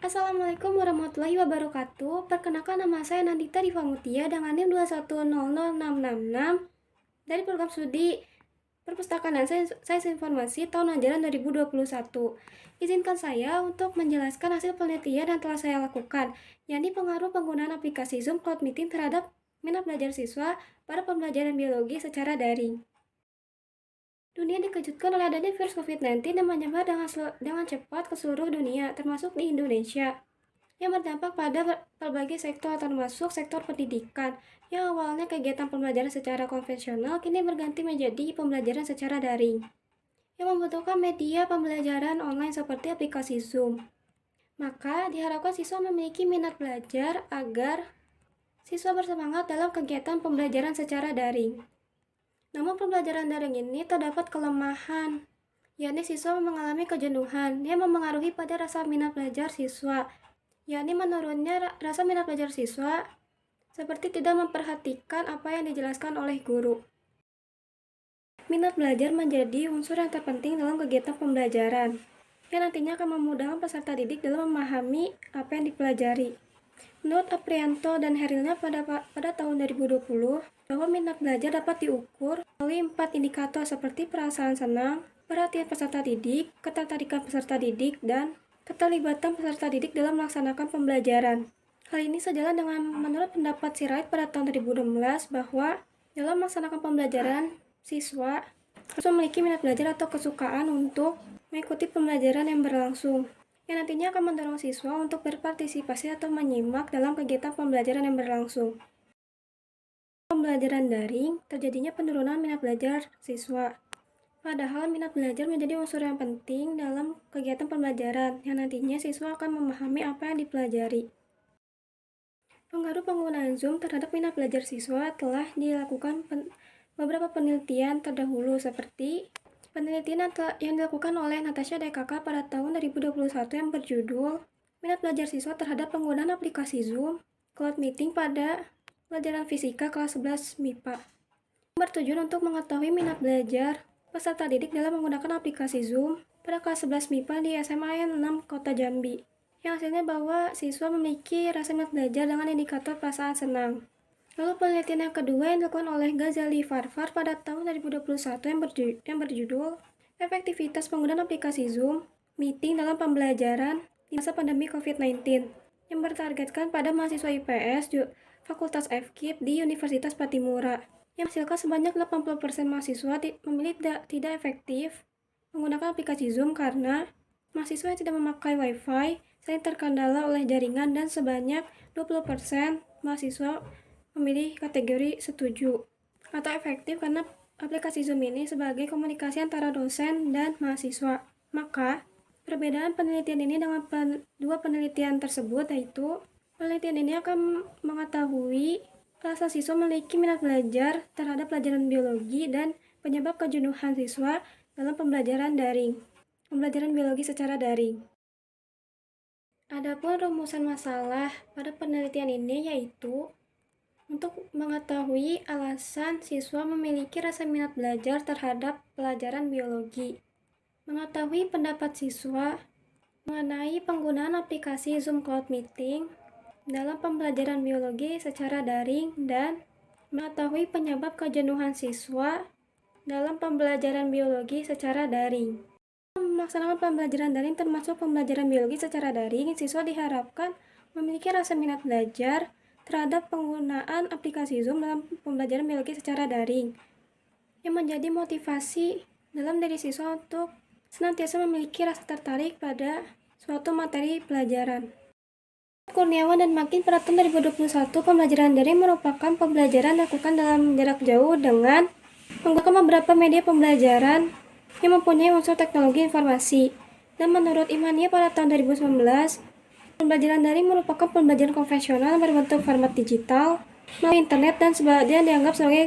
Assalamualaikum warahmatullahi wabarakatuh. Perkenalkan, nama saya Nandita Diva Mutia dengan NIM 2100666 dari program studi Perpustakaan dan Sains Informasi tahun ajaran 2021. Izinkan saya untuk menjelaskan hasil penelitian yang telah saya lakukan, yakni pengaruh penggunaan aplikasi Zoom Cloud Meeting terhadap minat belajar siswa pada pembelajaran biologi secara daring. Dunia dikejutkan oleh adanya virus COVID-19 yang menyebar dengan cepat ke seluruh dunia, termasuk di Indonesia, yang berdampak pada berbagai sektor termasuk sektor pendidikan, yang awalnya kegiatan pembelajaran secara konvensional kini berganti menjadi pembelajaran secara daring, yang membutuhkan media pembelajaran online seperti aplikasi Zoom. Maka diharapkan siswa memiliki minat belajar agar siswa bersemangat dalam kegiatan pembelajaran secara daring. Namun pembelajaran daring ini terdapat kelemahan, yakni siswa mengalami kejenuhan yang mempengaruhi pada rasa minat belajar siswa, yakni menurunnya rasa minat belajar siswa seperti tidak memperhatikan apa yang dijelaskan oleh guru. Minat belajar menjadi unsur yang terpenting dalam kegiatan pembelajaran, yang nantinya akan memudahkan peserta didik dalam memahami apa yang dipelajari. Menurut Aprianto dan Herilnya pada tahun 2020, bahwa minat belajar dapat diukur melalui 4 indikator seperti perasaan senang, perhatian peserta didik, ketertarikan peserta didik, dan keterlibatan peserta didik dalam melaksanakan pembelajaran. Hal ini sejalan dengan menurut pendapat Sirait pada tahun 2016 bahwa dalam melaksanakan pembelajaran, siswa harus memiliki minat belajar atau kesukaan untuk mengikuti pembelajaran yang berlangsung, yang nantinya akan mendorong siswa untuk berpartisipasi atau menyimak dalam kegiatan pembelajaran yang berlangsung. Pembelajaran daring, terjadinya penurunan minat belajar siswa. Padahal minat belajar menjadi unsur yang penting dalam kegiatan pembelajaran, yang nantinya siswa akan memahami apa yang dipelajari. Pengaruh penggunaan Zoom terhadap minat belajar siswa telah dilakukan beberapa penelitian terdahulu, seperti penelitian yang dilakukan oleh Natasha DKK pada tahun 2021 yang berjudul Minat Belajar Siswa Terhadap Penggunaan Aplikasi Zoom Cloud Meeting pada Pelajaran Fisika kelas 11 MIPA. Bertujuan untuk mengetahui minat belajar peserta didik dalam menggunakan aplikasi Zoom pada kelas 11 MIPA di SMA 6 Kota Jambi. Yang hasilnya bahwa siswa memiliki rasa minat belajar dengan indikator perasaan senang. Lalu penelitian yang kedua yang dilakukan oleh Ghazali Farfar pada tahun 2021 yang berjudul Efektivitas Penggunaan Aplikasi Zoom Meeting dalam Pembelajaran di Masa Pandemi COVID-19 yang bertargetkan pada mahasiswa IPS Fakultas FKIP di Universitas Patimura, yang menghasilkan sebanyak 80% mahasiswa memilih tidak efektif menggunakan aplikasi Zoom karena mahasiswa yang tidak memakai Wi-Fi sering terkendala oleh jaringan, dan sebanyak 20% mahasiswa memilih kategori setuju atau efektif karena aplikasi Zoom ini sebagai komunikasi antara dosen dan mahasiswa. Maka, perbedaan penelitian ini dengan dua penelitian tersebut yaitu penelitian ini akan mengetahui rasa siswa memiliki minat belajar terhadap pelajaran biologi dan penyebab kejenuhan siswa dalam pembelajaran biologi secara daring. Adapun rumusan masalah pada penelitian ini yaitu untuk mengetahui alasan siswa memiliki rasa minat belajar terhadap pelajaran biologi, mengetahui pendapat siswa mengenai penggunaan aplikasi Zoom Cloud Meeting dalam pembelajaran biologi secara daring, dan mengetahui penyebab kejenuhan siswa dalam pembelajaran biologi secara daring. Melaksanakan pembelajaran daring termasuk pembelajaran biologi secara daring, siswa diharapkan memiliki rasa minat belajar terhadap penggunaan aplikasi Zoom dalam pembelajaran biologi secara daring, yang menjadi motivasi dalam diri siswa untuk senantiasa memiliki rasa tertarik pada suatu materi pelajaran. Kurniawan dan Makin pada tahun 2021, pembelajaran daring merupakan pembelajaran dilakukan dalam jarak jauh dengan menggunakan beberapa media pembelajaran yang mempunyai unsur teknologi informasi. Dan menurut Imania pada tahun 2019, pembelajaran daring merupakan pembelajaran konvensional berbentuk format digital melalui internet, dan sebagian dianggap sebagai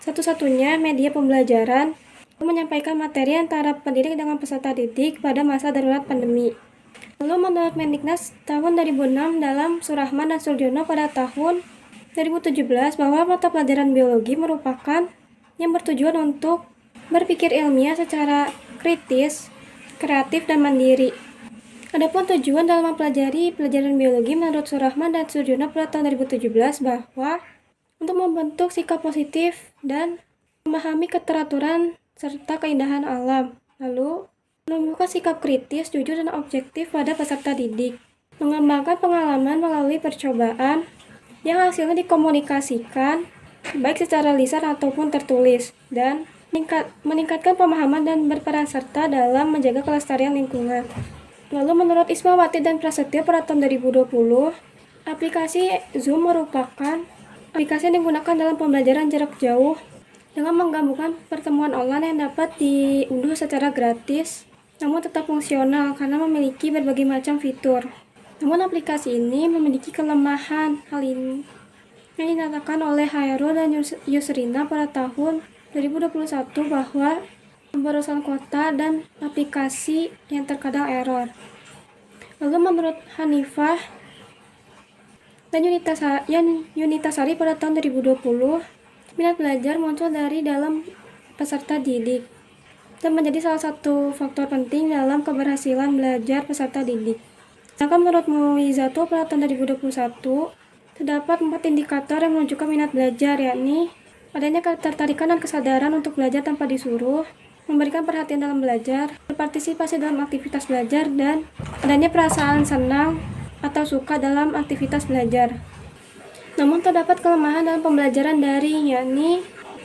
satu-satunya media pembelajaran untuk menyampaikan materi antara pendidik dengan peserta didik pada masa darurat pandemi. Lalu menurut Mendiknas tahun 2006 dalam Surahman dan Suljono pada tahun 2017 bahwa mata pelajaran biologi merupakan yang bertujuan untuk berpikir ilmiah secara kritis, kreatif, dan mandiri. Adapun tujuan dalam mempelajari pelajaran biologi menurut Surahman dan Sujono pada tahun 2017 bahwa untuk membentuk sikap positif dan memahami keteraturan serta keindahan alam. Lalu, menumbuhkan sikap kritis, jujur, dan objektif pada peserta didik. Mengembangkan pengalaman melalui percobaan yang hasilnya dikomunikasikan baik secara lisan ataupun tertulis, dan meningkatkan pemahaman dan berperan serta dalam menjaga kelestarian lingkungan. Lalu menurut Ismawati dan Prasetyo pada tahun 2020, aplikasi Zoom merupakan aplikasi yang digunakan dalam pembelajaran jarak jauh dengan menggabungkan pertemuan online yang dapat diunduh secara gratis namun tetap fungsional karena memiliki berbagai macam fitur. Namun aplikasi ini memiliki kelemahan. Hal ini yang dinyatakan oleh Hairul dan Yusrina pada tahun 2021 bahwa pemborosan kuota dan aplikasi yang terkadang error. Lalu menurut Hanifah dan Yunitasari pada tahun 2020, minat belajar muncul dari dalam peserta didik dan menjadi salah satu faktor penting dalam keberhasilan belajar peserta didik. Sedangkan menurut Muizato pada tahun 2021, terdapat 4 indikator yang menunjukkan minat belajar, yakni adanya ketertarikan dan kesadaran untuk belajar tanpa disuruh, memberikan perhatian dalam belajar, berpartisipasi dalam aktivitas belajar, dan adanya perasaan senang atau suka dalam aktivitas belajar. Namun terdapat kelemahan dalam pembelajaran daring, yakni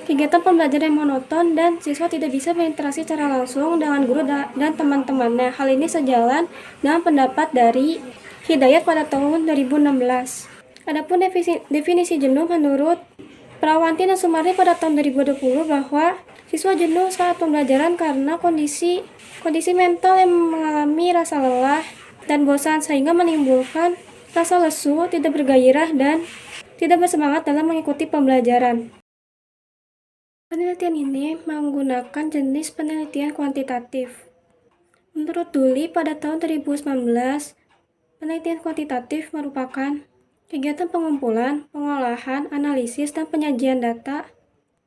kegiatan pembelajaran yang monoton dan siswa tidak bisa berinteraksi secara langsung dengan guru dan teman-temannya. Hal ini sejalan dengan pendapat dari Hidayat pada tahun 2016. Adapun definisi jenuh menurut Prawanti dan Sumarni pada tahun 2020 bahwa siswa jenuh saat pembelajaran karena kondisi mental yang mengalami rasa lelah dan bosan sehingga menimbulkan rasa lesu, tidak bergairah, dan tidak bersemangat dalam mengikuti pembelajaran. Penelitian ini menggunakan jenis penelitian kuantitatif. Menurut Duli pada tahun 2019, penelitian kuantitatif merupakan kegiatan pengumpulan, pengolahan, analisis, dan penyajian data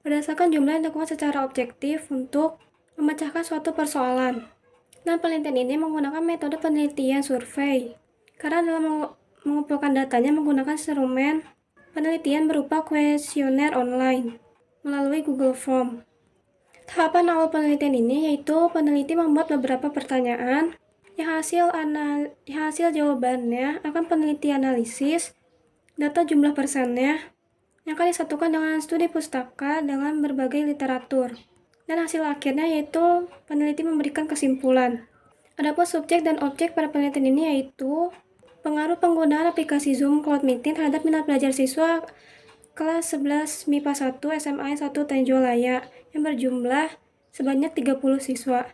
berdasarkan jumlah yang dilakukan secara objektif untuk memecahkan suatu persoalan. Dan penelitian ini menggunakan metode penelitian survei, karena dalam mengumpulkan datanya menggunakan instrumen penelitian berupa kuesioner online melalui Google Form. Tahapan awal penelitian ini yaitu peneliti membuat beberapa pertanyaan yang hasil jawabannya akan peneliti analisis data jumlah persennya yang akan disatukan dengan studi pustaka dengan berbagai literatur. Dan hasil akhirnya yaitu peneliti memberikan kesimpulan. Adapun subjek dan objek pada penelitian ini yaitu pengaruh penggunaan aplikasi Zoom Cloud Meeting terhadap minat belajar siswa kelas 11 MIPA 1 SMA 1 Tenjolaya yang berjumlah sebanyak 30 siswa.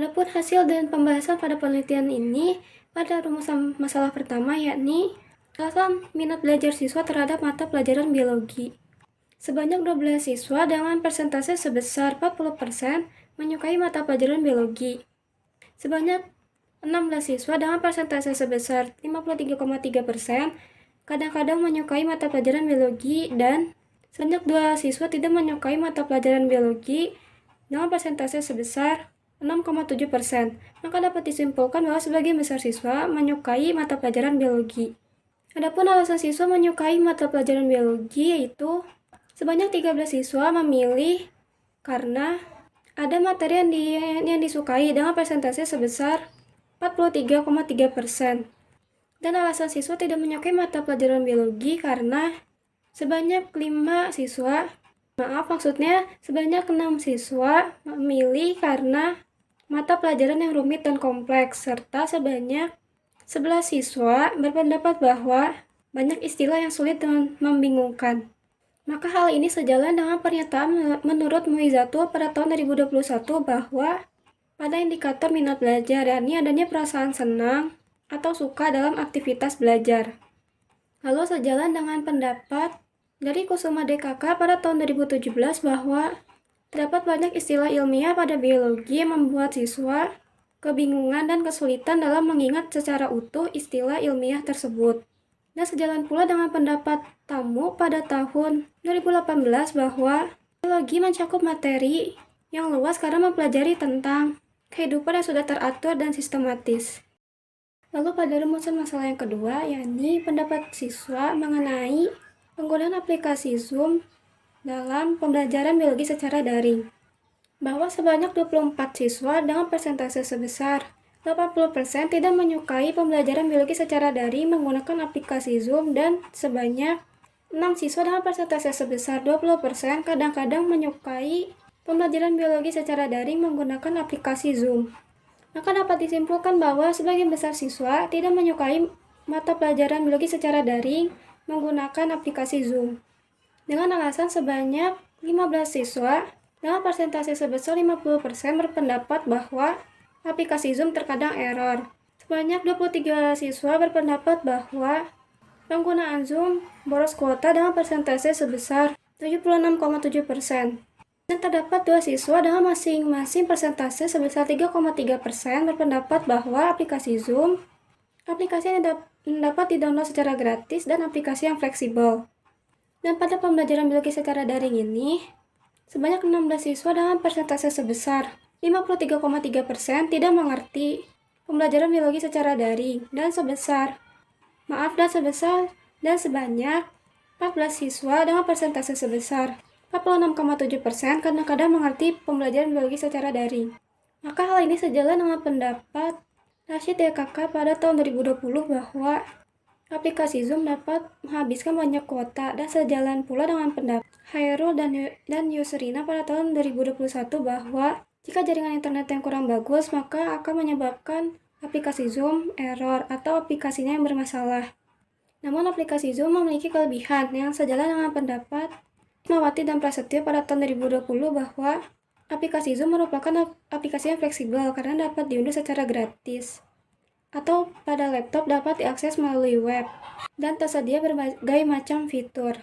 Adapun hasil dan pembahasan pada penelitian ini pada rumusan masalah pertama, yakni alasan minat belajar siswa terhadap mata pelajaran biologi. Sebanyak 12 siswa dengan persentase sebesar 40% menyukai mata pelajaran biologi. Sebanyak 16 siswa dengan persentase sebesar 53,3% kadang-kadang menyukai mata pelajaran biologi, dan sebanyak 2 siswa tidak menyukai mata pelajaran biologi dengan persentase sebesar 6,7%. Maka dapat disimpulkan bahwa sebagian besar siswa menyukai mata pelajaran biologi. Adapun alasan siswa menyukai mata pelajaran biologi yaitu sebanyak 13 siswa memilih karena ada materi yang disukai dengan persentase sebesar 43,3%. Dan alasan siswa tidak menyukai mata pelajaran biologi karena sebanyak 6 siswa memilih karena mata pelajaran yang rumit dan kompleks, serta sebanyak 11 siswa berpendapat bahwa banyak istilah yang sulit dan membingungkan. Maka hal ini sejalan dengan pernyataan menurut Muizato pada tahun 2021 bahwa pada indikator minat belajar, yakni adanya perasaan senang atau suka dalam aktivitas belajar. Lalu sejalan dengan pendapat dari Kusuma DKK pada tahun 2017 bahwa terdapat banyak istilah ilmiah pada biologi yang membuat siswa kebingungan dan kesulitan dalam mengingat secara utuh istilah ilmiah tersebut. Dan sejalan pula dengan pendapat tamu pada tahun 2018 bahwa biologi mencakup materi yang luas karena mempelajari tentang kehidupan yang sudah teratur dan sistematis. Lalu pada rumusan masalah yang kedua, yakni pendapat siswa mengenai penggunaan aplikasi Zoom dalam pembelajaran biologi secara daring. Bahwa sebanyak 24 siswa dengan persentase sebesar 80% tidak menyukai pembelajaran biologi secara daring menggunakan aplikasi Zoom dan sebanyak 6 siswa dengan persentase sebesar 20% kadang-kadang menyukai pembelajaran biologi secara daring menggunakan aplikasi Zoom. Maka dapat disimpulkan bahwa sebagian besar siswa tidak menyukai mata pelajaran biologi secara daring menggunakan aplikasi Zoom. Dengan alasan sebanyak 15 siswa dengan persentase sebesar 50% berpendapat bahwa aplikasi Zoom terkadang error. Sebanyak 23 siswa berpendapat bahwa penggunaan Zoom boros kuota dengan persentase sebesar 76,7%. Dan terdapat 2 siswa dengan masing-masing persentase sebesar 3,3% berpendapat bahwa aplikasi Zoom aplikasi yang dapat didownload secara gratis dan aplikasi yang fleksibel. Dan pada pembelajaran biologi secara daring ini, sebanyak 16 siswa dengan persentase sebesar 53,3% tidak mengerti pembelajaran biologi secara daring dan sebanyak 14 siswa dengan persentase sebesar 46,7% kadang-kadang mengerti pembelajaran biologi secara daring. Maka hal ini sejalan dengan pendapat Rashid DKK pada tahun 2020 bahwa aplikasi Zoom dapat menghabiskan banyak kuota dan sejalan pula dengan pendapat Hairul dan Yusrina pada tahun 2021 bahwa jika jaringan internet yang kurang bagus, maka akan menyebabkan aplikasi Zoom error atau aplikasinya yang bermasalah. Namun aplikasi Zoom memiliki kelebihan yang sejalan dengan pendapat Ismawati dan Prasetyo pada tahun 2020 bahwa aplikasi Zoom merupakan aplikasi yang fleksibel karena dapat diunduh secara gratis atau pada laptop dapat diakses melalui web dan tersedia berbagai macam fitur.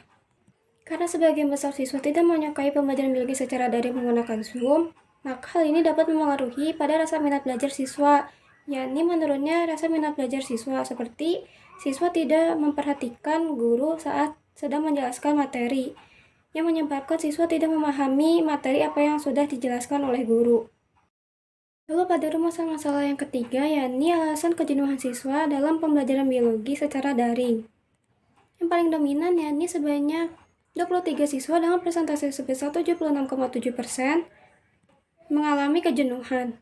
Karena sebagian besar siswa tidak menyukai pembelajaran biologi secara daring menggunakan Zoom, maka hal ini dapat mempengaruhi pada rasa minat belajar siswa, yakni menurunnya rasa minat belajar siswa seperti siswa tidak memperhatikan guru saat sedang menjelaskan materi, yang menyebabkan siswa tidak memahami materi apa yang sudah dijelaskan oleh guru. Lalu pada rumusan masalah yang ketiga, yakni alasan kejenuhan siswa dalam pembelajaran biologi secara daring. Yang paling dominan yakni sebanyak 23 siswa dengan persentase sebesar 76,7% mengalami kejenuhan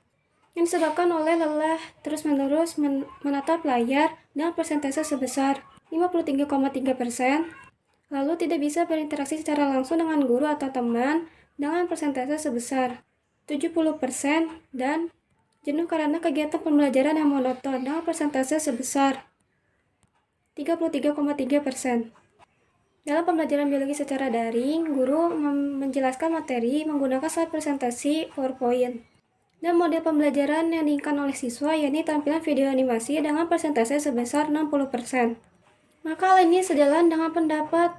yang disebabkan oleh lelah terus-menerus menatap layar dengan persentase sebesar 53,3%, lalu tidak bisa berinteraksi secara langsung dengan guru atau teman dengan persentase sebesar 70%, dan jenuh karena kegiatan pembelajaran yang monoton dengan persentase sebesar 33,3%. Dalam pembelajaran biologi secara daring, guru menjelaskan materi menggunakan slide presentasi PowerPoint. Dan model pembelajaran yang diinginkan oleh siswa yakni tampilan video animasi dengan persentase sebesar 60%. Maka hal ini sejalan dengan pendapat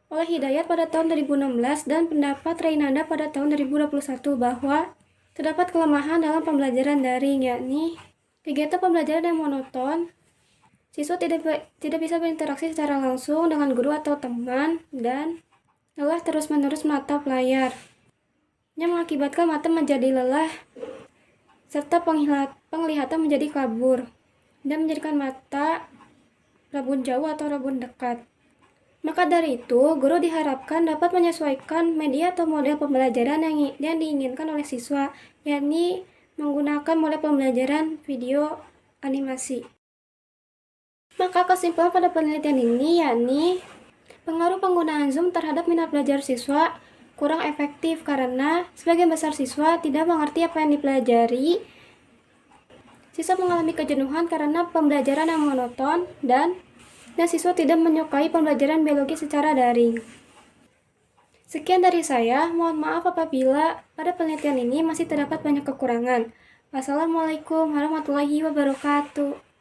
oleh Hidayat pada tahun 2016 dan pendapat Rainanda pada tahun 2021 bahwa terdapat kelemahan dalam pembelajaran daring, yakni kegiatan pembelajaran yang monoton. Siswa tidak bisa berinteraksi secara langsung dengan guru atau teman dan lelah terus-menerus menatap layar, yang mengakibatkan mata menjadi lelah serta penglihatan menjadi kabur dan menjadikan mata rabun jauh atau rabun dekat. Maka dari itu, guru diharapkan dapat menyesuaikan media atau model pembelajaran yang diinginkan oleh siswa, yakni menggunakan model pembelajaran video animasi. Maka kesimpulan pada penelitian ini yakni pengaruh penggunaan Zoom terhadap minat belajar siswa kurang efektif karena sebagian besar siswa tidak mengerti apa yang dipelajari. Siswa mengalami kejenuhan karena pembelajaran yang monoton dan siswa tidak menyukai pembelajaran biologi secara daring. Sekian dari saya, mohon maaf apabila pada penelitian ini masih terdapat banyak kekurangan. Wassalamualaikum warahmatullahi wabarakatuh.